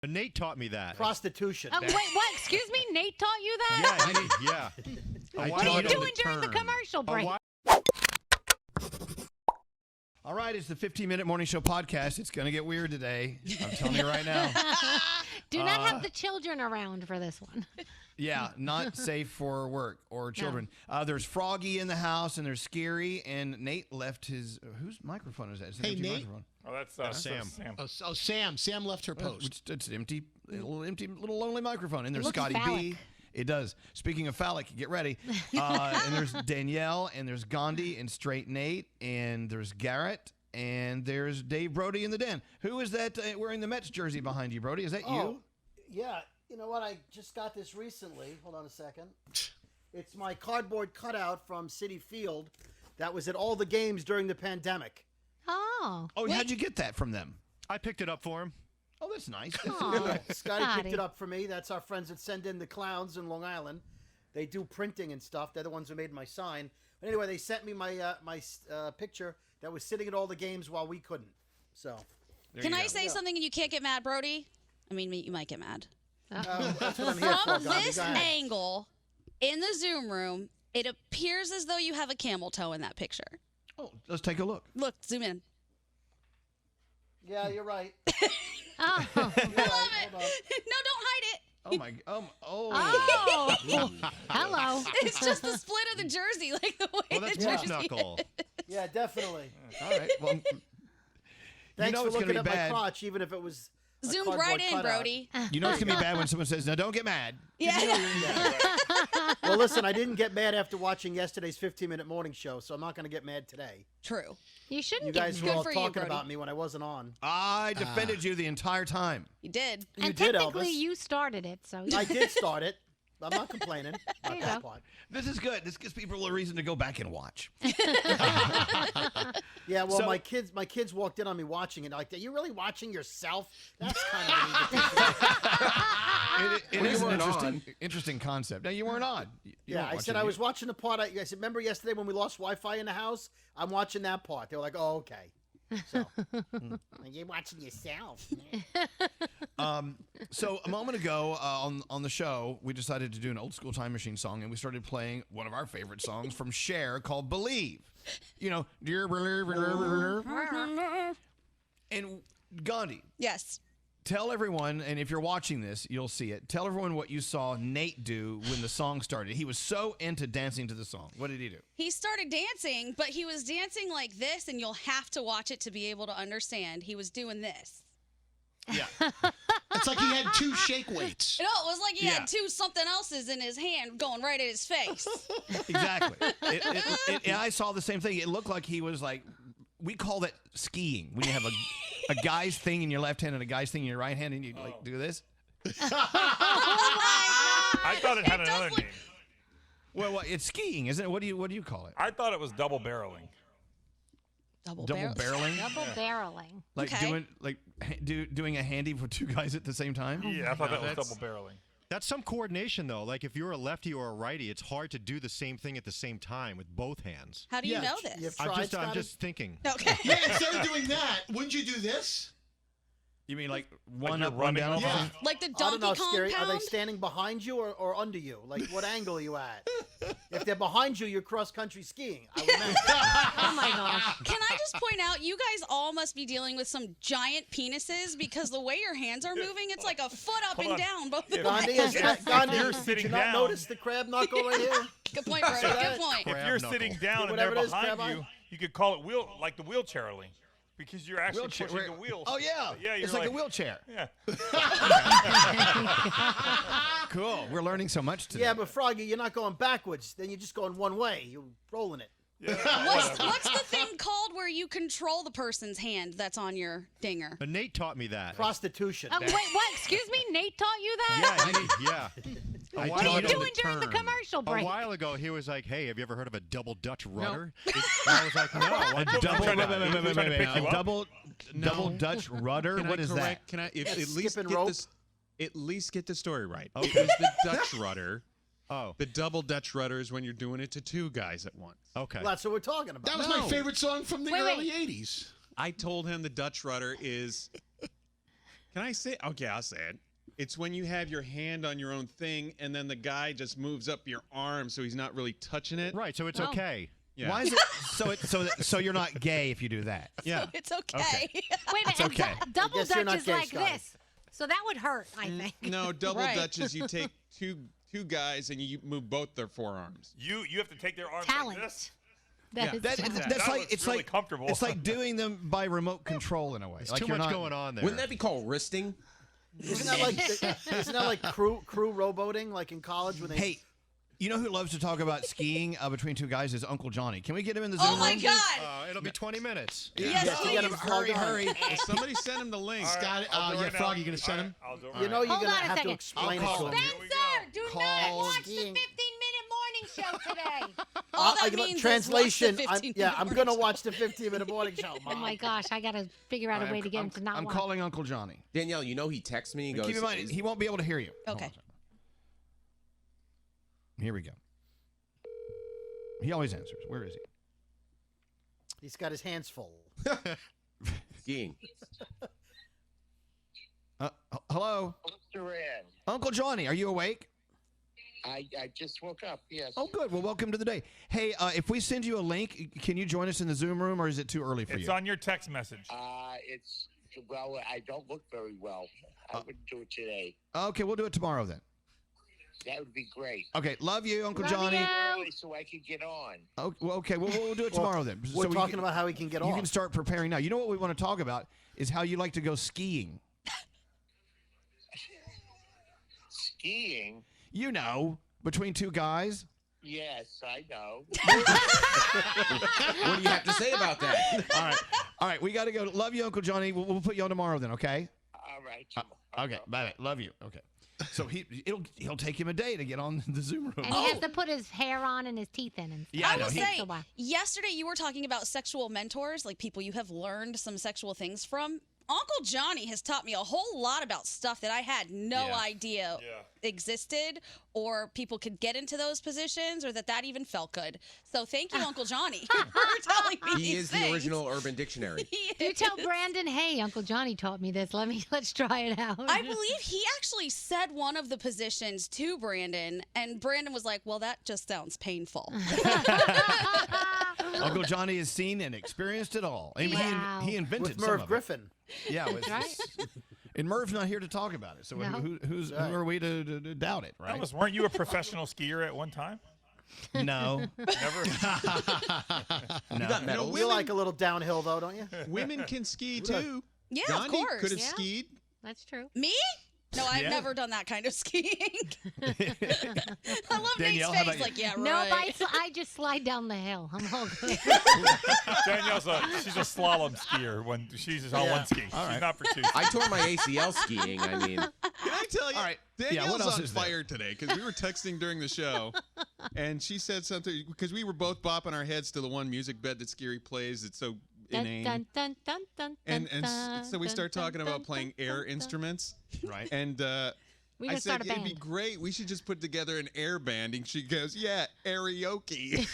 Nate taught me that. Prostitution. Wait, what? Excuse me? Nate taught you that? Yeah. What are you doing during the commercial break? All right, it's the 15-minute morning show podcast. It's going to get weird today. I'm telling you right now. Do not have the children around for this one. Yeah, not safe for work or children. No. There's Froggy in the house, and there's Scary, and Nate left his... whose microphone is that? It's an empty Nate? microphone. Oh, that's Sam. Sam. Sam left her post. It's an empty, little lonely microphone. And there's Looks Scotty phallic. B. It does. Speaking of phallic, get ready. And there's Danielle, and there's Gandhi, and Straight Nate, and there's Garrett, and there's Dave Brody in the den. Who is that wearing the Mets jersey behind you, Brody? Is that you? Yeah. You know what? I just got this recently. Hold on a second. It's my cardboard cutout from Citi Field that was at all the games during the pandemic. Oh. Oh, how'd you get that from them? I picked it up for him. Oh, that's nice. Scotty picked it up for me. That's our friends that send in the clowns in Long Island. They do printing and stuff. They're the ones who made my sign. But anyway, they sent me my picture that was sitting at all the games while we couldn't. So, Can I say something and you can't get mad, Brody? I mean, you might get mad. That's what I'm here for. From this angle, in the Zoom room, it appears as though you have a camel toe in that picture. Oh, let's take a look. Look, zoom in. Yeah, you're right. Oh. I love it. No, don't hide it. Oh, my... Oh. Hello. It's just the split of the jersey, like the way Well, that's the jersey knuckle. Yeah, definitely. All right. Well, Thanks for it's looking gonna at be my bad. crotch, even if it was zoomed right in, cutout. Brody. You know it's going to be bad when someone says, now don't get mad. Yeah. Well, listen, I didn't get mad after watching yesterday's 15-minute morning show, so I'm not going to get mad today. True. You shouldn't You get guys mad. were all for you, talking Brody. about me when I wasn't on. I defended you the entire time. You did. You And did, technically, Elvis. you started it, so... I did start it. I'm not complaining about you that go. part. This is good. This gives people a reason to go back and watch. Yeah, well, So- my kids walked in on me watching it. Like, are you really watching yourself? That's kind of an invitation. It is an interesting concept. Now, you weren't on. You Yeah, weren't I said watching I it. was watching the part. I said, remember yesterday when we lost Wi-Fi in the house? I'm watching that part. They were like, oh, okay. So, you're watching yourself. So a moment ago on the show, we decided to do an old school time machine song, and we started playing one of our favorite songs from Cher called "Believe." You know, dear believer. And Gandhi, Yes. tell everyone, and if you're watching this, you'll see it. Tell everyone what you saw Nate do when the song started. He was so into dancing to the song. What did he do? He started dancing, but he was dancing like this, and you'll have to watch it to be able to understand. He was doing this. Yeah. It's like he had 2 shake weights. No, it was like he had 2 something else's in his hand going right at his face. Exactly. And I saw the same thing. It looked like he was like, we call that skiing. When you have a guy's thing in your left hand and a guy's thing in your right hand, and you like do this. I thought it had another name. Well, it's skiing, isn't it? What do you call it? I thought it was double barreling. Double barreling. Double barreling. Like Okay. doing a handy for 2 guys at the same time. Yeah, I thought that was double barreling. That's some coordination, though. Like, if you're a lefty or a righty, it's hard to do the same thing at the same time with both hands. How do you Yeah, know You've this? tried, I'm Scotty? just thinking. Okay. Yeah, instead of doing that, wouldn't you do this? You mean like one you're up, one running down? over Yeah. Like the I don't Donkey know, Kong Scary. Are pound? they standing behind you or under you? Like, what angle are you at? If they're behind you, you're cross-country skiing. I would imagine. Oh, my gosh. Can I just point out, you guys all must be dealing with some giant penises because the way your hands are moving, it's like a foot up Hold and on. down both If- Gandhi, if Gandhi, you're did sitting you not down- notice the crab knuckle right here? Good point, Brody. Good point. If Crab you're knuckle. sitting down and Whatever they're it is, behind crab you, you could call it like the wheelchairling, because you're actually pushing the wheels. Oh yeah. Yeah, you're it's like a wheelchair. Yeah. Cool. We're learning so much today. Yeah, but Froggy, you're not going backwards. Then you're just going one way. You're rolling it. What's the thing called where you control the person's hand that's on your dinger? Nate taught me that. Prostitution. Wait, what? Excuse me? Nate taught you that? Yeah. What while are you ago- doing during the commercial break? A while ago, he was like, "Hey, have you ever heard of a double Dutch rudder?" And I was like, "No." A double, trying to pick you up? double Dutch rudder. Can what I is correct? Can I at least skipping get rope? this? At least get the story right. Okay. It was the Dutch rudder. Oh, The double Dutch rudder is when you're doing it to 2 guys at once. okay. Well, that's what we're talking about. That was my favorite song from the early 80s. I told him the Dutch rudder is Can I say? Okay, I'll say it. It's when you have your hand on your own thing, and then the guy just moves up your arm, so he's not really touching it. Right, so it's okay. Yeah. Why is it so you're not gay if you do that? Yeah. It's okay. Wait a minute. It's okay. Double I guess you're Dutch not is gay, like Scotty. this. So that would hurt, I think. No, double Right. Dutches, you take two guys and you move both their forearms. You have to take their arms Talent. like this. That is talent. That's That like looks it's really like comfortable. It's like doing them by remote control in a way. There's like too you're much not, going on there. Wouldn't that be called wristing? Isn't that like crew rowboating like in college when they? Hey, you know who loves to talk about skiing between two guys is Uncle Johnny. Can we get him in the Zoom Oh my room? God! It'll be 20 minutes. Yes, to get him Hurry, hurry. Well, somebody send him the link. All right, Scott, I'll do it yeah, right Frog, now. you gonna send All him? right, I'll do it You right know now. you're Hold gonna on a have to second. explain it I'll to call him. Here we go. Spencer, do not Call watch the skiing. 15-minute morning show today. All that means is translation. watch the 15 I'm minute gonna watch the 15-minute morning show. Oh my gosh, I gotta figure out a way to get him to not I'm watch. calling Uncle Johnny. Danielle, you know he texts me and goes, Keep in mind, he won't be able to hear you. Okay. Hold on. Here we go. He always answers. Where is he? He's got his hands full. skiing. Hello? Duran. Uncle Johnny, are you awake? I just woke up, yes. Oh, good. Well, welcome to the day. Hey, if we send you a link, can you join us in the Zoom room, or is it too early for It's you? on your text message. Well, I don't look very well. I wouldn't do it today. Okay, we'll do it tomorrow then. That would be great. Okay, love you, Uncle Love Johnny. you. Early so I could get on. Okay, we'll do it tomorrow then. We're we talking can- about how he can get You on. can start preparing now. You know what we want to talk about is how you like to go skiing. Skiing? You know, between two guys. Yes, I know. What do you have to say about that? All right, we got to go. Love you, Uncle Johnny. We'll put you on tomorrow then, okay? All right. Okay, bye. Love you. Okay. So he'll take him a day to get on the Zoom room. And he has to put his hair on and his teeth in. And Yeah, I I know. will He- say, So why? yesterday you were talking about sexual mentors, like people you have learned some sexual things from. Uncle Johnny has taught me a whole lot about stuff that I had no Yeah. idea existed, or people could get into those positions, or that even felt good. So thank you, Uncle Johnny, for telling me He these is things. the original Urban Dictionary. He you tell is. Brandon, hey, Uncle Johnny taught me this. Let's try it out. I believe he actually said one of the positions to Brandon, and Brandon was like, well, that just sounds painful. Uncle Johnny has seen and experienced it all. I mean, Wow. he invented With some Merv of Griffin. it. Yeah, Right? and Merv's not here to talk about it. So No. who are we to doubt it, right? Elvis, weren't you a professional skier at one time? No. Never. You got medals. You like a little downhill though, don't you? Women can ski too. Yeah, Gandhi of course. could have Yeah. skied. That's true. Me? No, I've Yeah. never done that kind of skiing. I love Danielle, how Nate's about face. you? Like, yeah, No, right. I just slide down the hill. I'm all good. Danielle's she's a slalom skier when she's on one ski. All right. She's not for two. I tore my ACL skiing. I mean, Can I tell you? All right. Yeah, Danielle's what else on is there? fire today because we were texting during the show, and she said something because we were both bopping our heads to the one music bed that Scary plays. It's so inane. Dun, dun, dun, dun, And dun, so we dun, start dun, talking dun, about dun, playing dun, air dun. instruments, Right. and We I can start said a it'd be band. great. We should just put together an air band. And she goes, "Yeah, karaoke."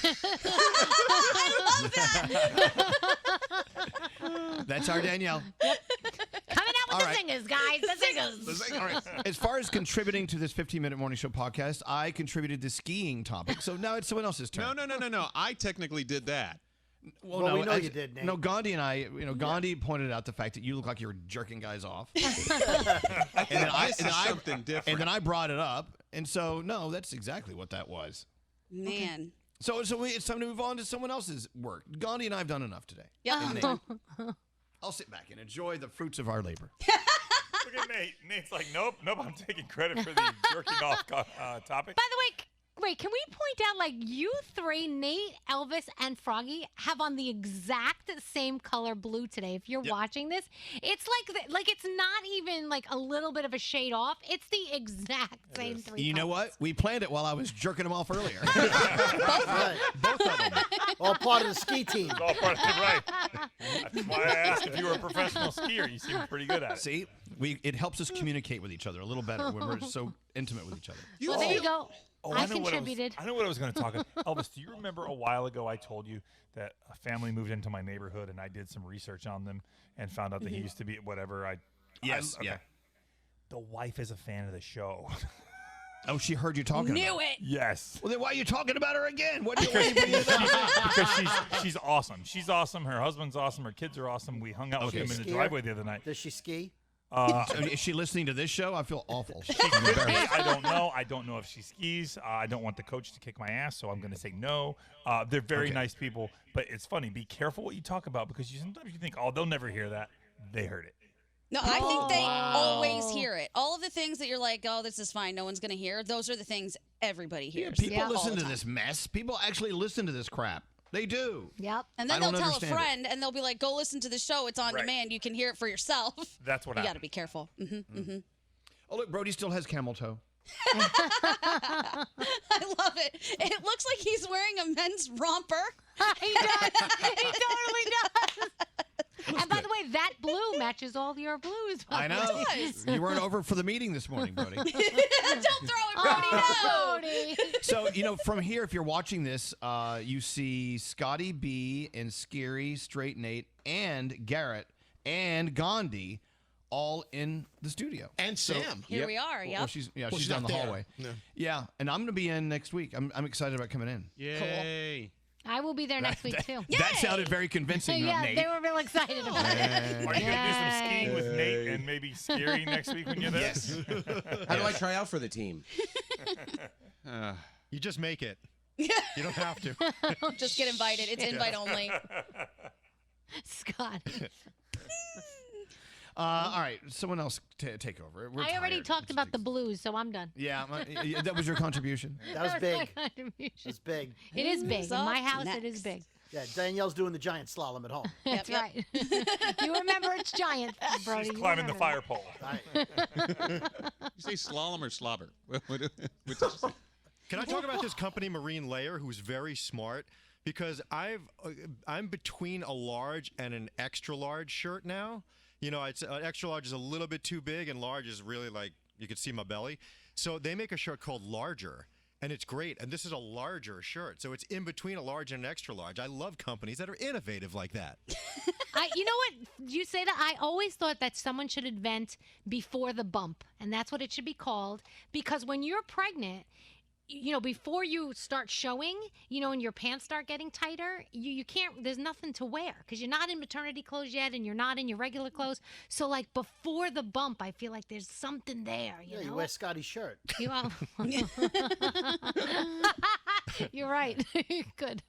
I love that. That's our Danielle. Coming out with All the right. singers, guys. The singers. All right. As far as contributing to this 15-minute morning show podcast, I contributed the skiing topic. So now it's someone else's turn. No. I technically did that. Well, we know you did, Nate. No, Gandhi and I, Gandhi pointed out the fact that you look like you were jerking guys off. And something different. And then I brought it up. And so, no, that's exactly what that was. Man. So it's time to move on to someone else's work. Gandhi and I have done enough today. Yep. And Nate, I'll sit back and enjoy the fruits of our labor. Look at Nate. Nate's like, nope, I'm taking credit for the jerking off topic. By the way, wait, can we point out, like, you three, Nate, Elvis, and Froggy, have on the exact same color blue today. If you're watching this, it's like it's not even like a little bit of a shade off. It's the exact same three You know colors. what? We planned it while I was jerking them off earlier. Right. Both of them. All part of the ski team. It's all part of it, right. That's why I asked if you were a professional skier. You seem pretty good at it. See, it helps us communicate with each other a little better when we're so intimate with each other. Well, there you go. Oh, I know what contributed. I know what I was going to talk about. Elvis, do you remember a while ago I told you that a family moved into my neighborhood and I did some research on them and found out that he used to be whatever. I Yes, Okay. yeah. The wife is a fan of the show. Oh, she heard you talking about Knew it. Yes. Well, then why are you talking about her again? What do you Because she's awesome. She's awesome. Her husband's awesome. Her kids are awesome. We hung out with them in the Skier? driveway the other night. Does she ski? Is she listening to this show? I feel awful. I don't know. I don't know if she skis. I don't want the coach to kick my ass, so I'm going to say no. They're very nice people, but it's funny. Be careful what you talk about because sometimes you think, oh, they'll never hear that. They heard it. No, I think they always hear it. All of the things that you're like, oh, this is fine, no one's going to hear, those are the things everybody hears. People all listen the to time. this mess. People actually listen to this crap. They do. Yep. And I then they'll don't tell a understand friend, and they'll be like, go listen to the show. It's on Right. demand. You can hear it for yourself. That's what You got to happened. be careful. Oh, look, Brody still has camel toe. I love it. It looks like he's wearing a men's romper. He does. He totally does. And by the way, that blue matches all your blues. I know. You weren't over for the meeting this morning, Brody. Don't throw it, Brody. No. Brody. So, from here, if you're watching this, you see Scotty B and Scary, Straight Nate, and Garrett, and Gandhi all in the studio. And Sam. Here we are. Yep. Well, she's Well, she's she's down not the there. hallway. No. Yeah, and I'm going to be in next week. I'm excited about coming in. Yay. I will be there next week, too. That sounded very convincing, Yeah, Nate. they were real excited about it. Are you going to do some skiing with Nate and maybe Scary next week when you're there? Yes. How do I try out for the team? You just make it. You don't have to. Just get invited. It's invite only. Scott. All right, someone else take over. We're I already tired. talked about the blues, so I'm done. Yeah, that was your contribution. That was my big. contribution. That's big. It is big. In my up house, it is next? big. Yeah, Danielle's doing the giant slalom at home. That's yep. right. You remember it's giant, Brody. She's You climbing the remember fire pole. You say slalom or slobber? What did you say? Can I talk about this company, Marine Layer, who's very smart? Because I'm between a large and an extra large shirt now. It's extra large is a little bit too big, and large is really like you could see my belly. So they make a shirt called Larger, and it's great. And this is a larger shirt, so it's in between a large and an extra large. I love companies that are innovative like that. You know what? You say that. I always thought that someone should invent before the bump, and that's what it should be called. Because when you're pregnant, before you start showing, and your pants start getting tighter, you can't, there's nothing to wear because you're not in maternity clothes yet and you're not in your regular clothes. So, like, before the bump, I feel like there's something there, you know? You wear Scotty's shirt. You're right. Good.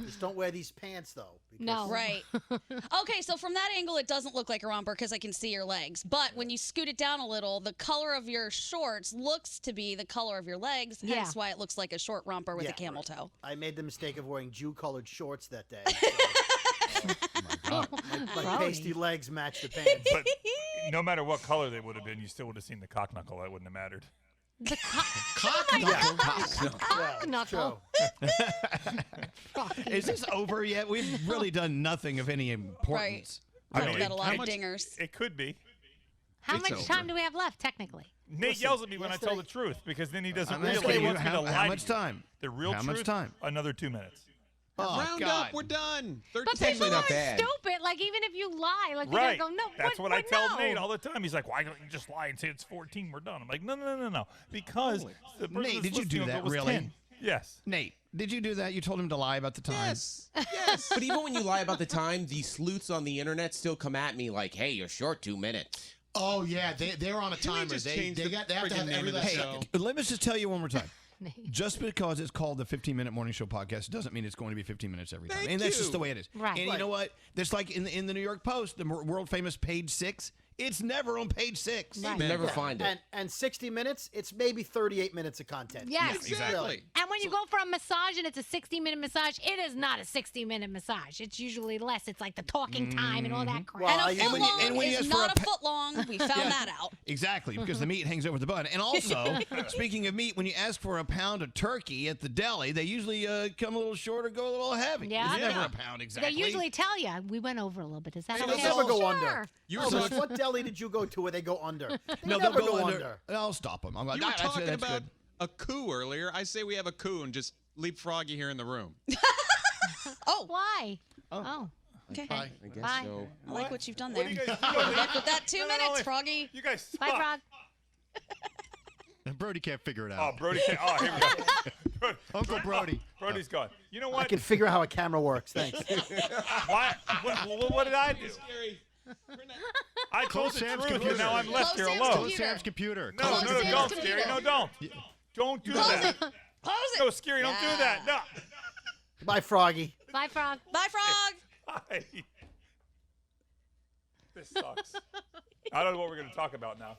Just don't wear these pants, though. No. Right. Okay, so from that angle, it doesn't look like a romper because I can see your legs. But when you scoot it down a little, the color of your shorts looks to be the color of your legs. Yeah. Hence why it looks like a short romper with Yeah. a camel toe. I made the mistake of wearing Jew-colored shorts that day. Oh, My Brody. pasty legs match the pants. But no matter what color they would have been, you still would have seen the cock knuckle. That wouldn't have mattered. The Cock knuckle. Is this over yet? We've really done nothing of any importance. Right. I mean, got a lot how of much- dingers. It could be. How It's much over. time do we have left, technically? Nate yells at me when I tell the truth because then he doesn't I'm realize asking he you, wants me to lie. how to much you. time? The real How truth. much time? Another 2 minutes. Oh, Round God. up. We're done. But 13. people not aren't bad. stupid. Like, even if you lie, like, you Right. gotta go, no, That's what I tell no. Nate all the time. He's like, why don't you just lie and say it's 14? We're done. I'm like, no. Because the person Nate, that's did you do listening that, was really? 10. Yes. Nate, did you do that? You told him to lie about the time? Yes. Yes. But even when you lie about the time, these sleuths on the internet still come at me like, hey, you're short 2 minutes. Oh yeah, they're on a Can we timer. just They change the have to have friggin' name every of the last show? second. Let me just tell you one more time. Just because it's called the 15-minute morning show podcast doesn't mean it's going to be 15 minutes every time. Thank and that's you. just the way it is. Right. And you know what? There's like in the New York Post, the world famous page 6. It's never on page 6. Right. You never find it. And 60 minutes, it's maybe 38 minutes of content. Yes. Exactly. And when you go for a massage and it's a 60-minute massage, it is not a 60-minute massage. It's usually less. It's like the talking time and all that crap. Well, And a and foot when long and when you is ask for not a a foot long. We found that out. Exactly, because the meat hangs over the bun. And also, speaking of meat, when you ask for a pound of turkey at the deli, they usually come a little short or go a little heavy. Yeah. It's never Yeah. a pound exactly. They usually tell you. We went over a little bit. Is that So okay? they never go Sure. under. You were Elvis, supposed- what deli did you go to where they go under? They No, never they'll go under. I'll stop them. I'm like, You were "Ah, talking that's about good." a coup earlier. I say we have a coup and just leave Froggy here in the room. Oh. Why? Oh. Okay. Bye. I guess Bye. so. I like what you've done What there. are you guys Good doing? luck with that 2 No, minutes, Froggy. You guys suck. Bye, Frog. And Brody can't figure it Oh, out. Brody. Oh, here we go. Uncle Brody. Brody's gone. You know I what? can figure out how a camera works. Thanks. Why? What did I do? I told Close the Sam's truth, and computer. now I'm left Close here Sam's alone. Close Sam's computer. No, Close no, Sam's don't, computer. Scary. No, don't. Don't do that. Close it. No, Scary, don't do that. No. Bye, Froggy. Bye, Frog. Bye, Frog. Hi. This sucks. I don't know what we're going to talk about now.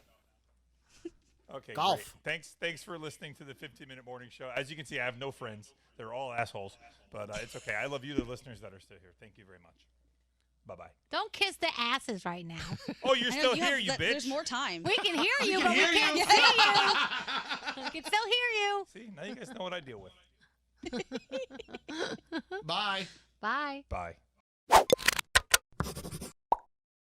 Okay, Golf. Great. Thanks for listening to the 15-minute morning show. As you can see, I have no friends. They're all assholes, but it's okay. I love you, the listeners that are still here. Thank you very much. Bye-bye. Don't kiss the asses right now. Oh, you're I know still you here, have- you bitch. There's more time. We can hear you, but we hear can't you. see you. We can still hear you. See, now you guys know what I deal with. Bye. Bye. Bye.